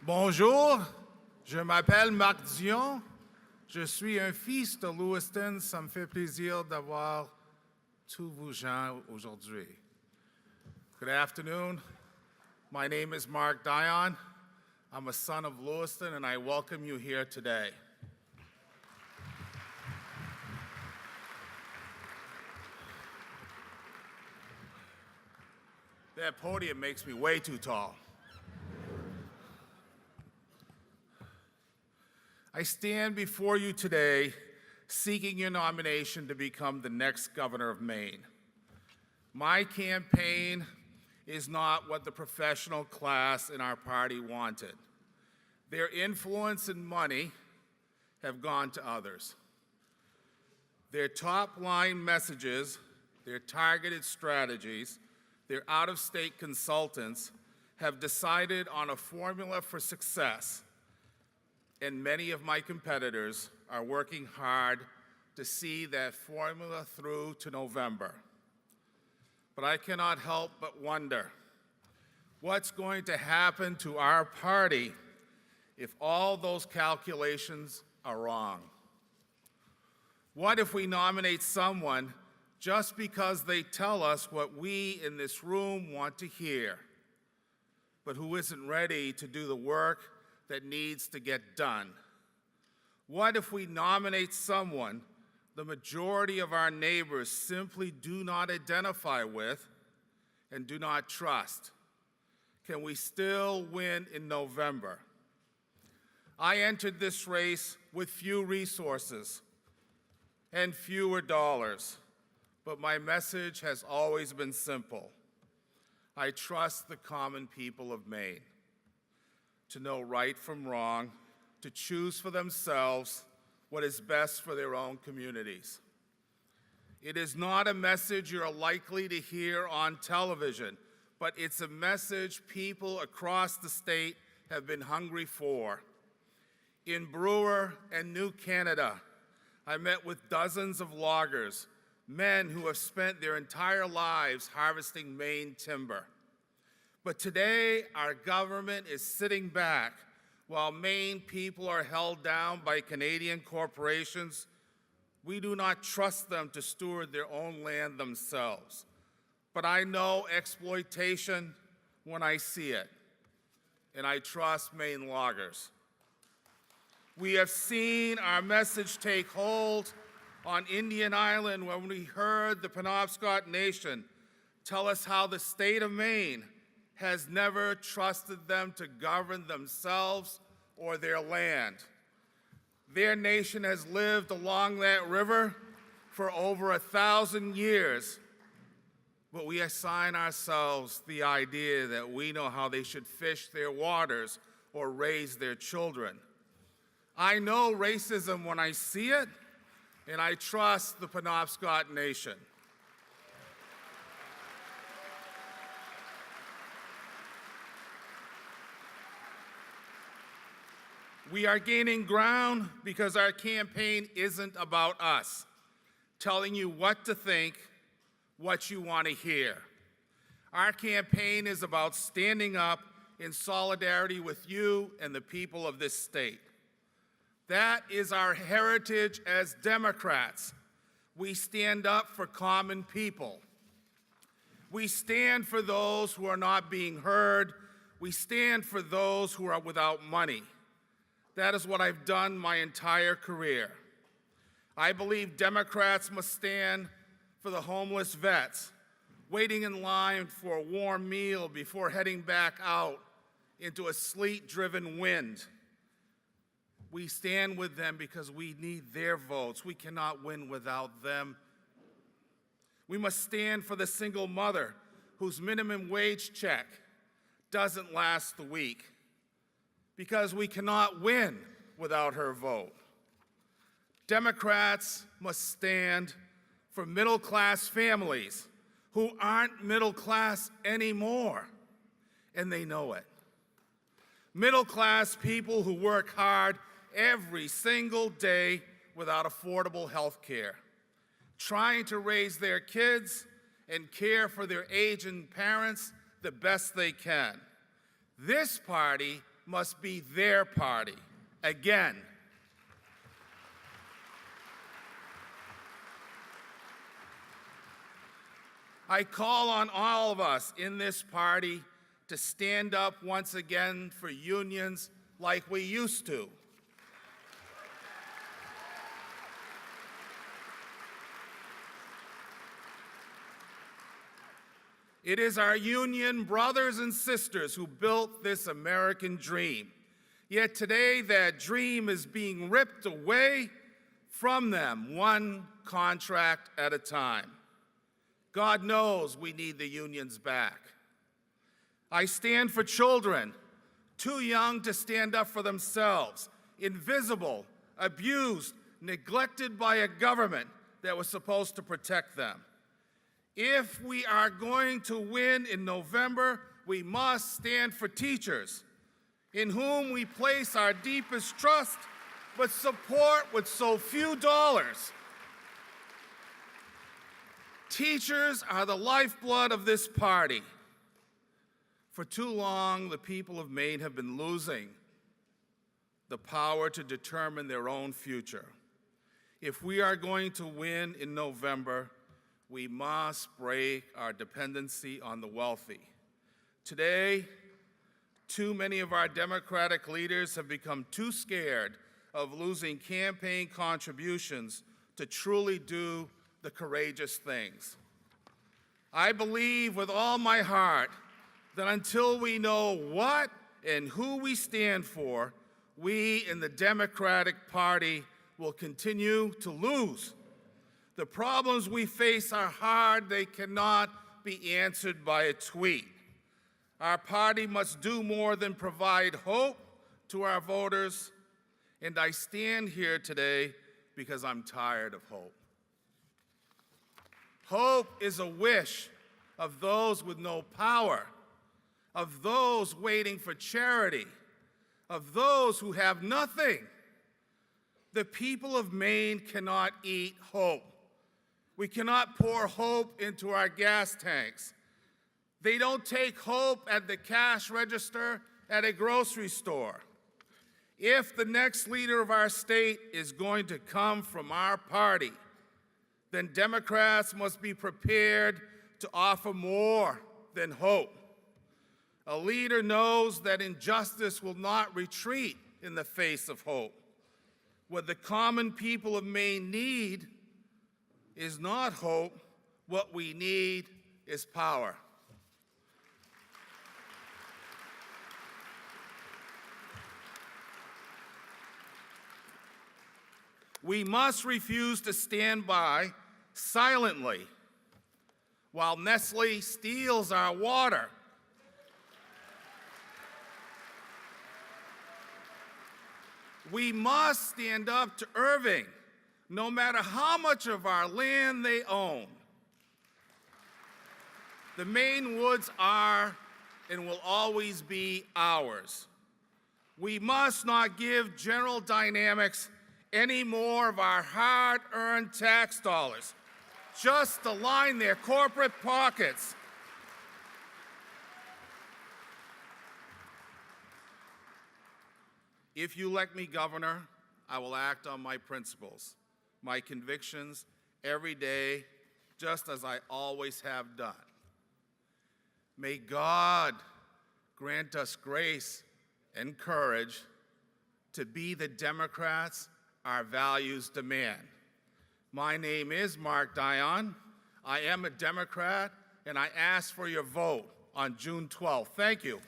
Bonjour, je m'appelle Mark Dion. Je suis un fils de Lewiston. Ça me fait plaisir d'avoir tous vous gens aujourd'hui. Good afternoon. My name is Mark Dion. I'm a son of Lewiston, and I welcome you here today. That podium makes me way too tall. I stand before you today seeking your nomination to become the next governor of Maine. My campaign is not what the professional class in our party wanted. Their influence and money have gone to others. Their top-line messages, their targeted strategies, their out-of-state consultants have decided on a formula for success, and many of my competitors are working hard to see that formula through to November. But I cannot help but wonder what's going to happen to our party if all those calculations are wrong. What if we nominate someone just because they tell us what we in this room want to hear, but who isn't ready to do the work that needs to get done? What if we nominate someone the majority of our neighbors simply do not identify with and do not trust? Can we still win in November? I entered this race with few resources and fewer dollars, but my message has always been simple. I trust the common people of Maine to know right from wrong, to choose for themselves what is best for their own communities. It is not a message you're likely to hear on television, but it's a message people across the state have been hungry for. In Brewer and New Canada, I met with dozens of loggers, men who have spent their entire lives harvesting Maine timber. But today, our government is sitting back while Maine people are held down by Canadian corporations. We do not trust them to steward their own land themselves. But I know exploitation when I see it, and I trust Maine loggers. We have seen our message take hold on Indian Island when we heard the Penobscot Nation tell us how the state of Maine has never trusted them to govern themselves or their land. Their nation has lived along that river for over 1,000 years, but we assign ourselves the idea that we know how they should fish their waters or raise their children. I know racism when I see it, and I trust the Penobscot Nation. We are gaining ground because our campaign isn't about us, telling you what to think, what you want to hear. Our campaign is about standing up in solidarity with you and the people of this state. That is our heritage as Democrats. We stand up for common people. We stand for those who are not being heard. We stand for those who are without money. That is what I've done my entire career. I believe Democrats must stand for the homeless vets, waiting in line for a warm meal before heading back out into a sleet-driven wind. We stand with them because we need their votes. We cannot win without them. We must stand for the single mother whose minimum wage check doesn't last the week, because we cannot win without her vote. Democrats must stand for middle-class families who aren't middle class anymore, and they know it. Middle-class people who work hard every single day without affordable health care, trying to raise their kids and care for their aging parents the best they can. This party must be their party, again. I call on all of us in this party to stand up once again for unions like we used to. It is our union brothers and sisters who built this American dream. Yet today that dream is being ripped away from them, one contract at a time. God knows we need the unions back. I stand for children, too young to stand up for themselves, invisible, abused, neglected by a government that was supposed to protect them. If we are going to win in November, we must stand for teachers, in whom we place our deepest trust, but support with so few dollars. Teachers are the lifeblood of this party. For too long, the people of Maine have been losing the power to determine their own future. If we are going to win in November, we must break our dependency on the wealthy. Today, too many of our Democratic leaders have become too scared of losing campaign contributions to truly do the courageous things. I believe with all my heart that until we know what and who we stand for, we in the Democratic Party will continue to lose. The problems we face are hard. They cannot be answered by a tweet. Our party must do more than provide hope to our voters, and I stand here today because I'm tired of hope. Hope is a wish of those with no power, of those waiting for charity, of those who have nothing. The people of Maine cannot eat hope. We cannot pour hope into our gas tanks. They don't take hope at the cash register at a grocery store. If the next leader of our state is going to come from our party, then Democrats must be prepared to offer more than hope. A leader knows that injustice will not retreat in the face of hope. What the common people of Maine need is not hope. What we need is power. We must refuse to stand by silently while Nestle steals our water. We must stand up to Irving, no matter how much of our land they own. The Maine woods are and will always be ours. We must not give General Dynamics any more of our hard-earned tax dollars, just to line their corporate pockets. If you elect me governor, I will act on my principles, my convictions every day, just as I always have done. May God grant us grace and courage to be the Democrats our values demand. My name is Mark Dion. I am a Democrat, and I ask for your vote on June 12th. Thank you.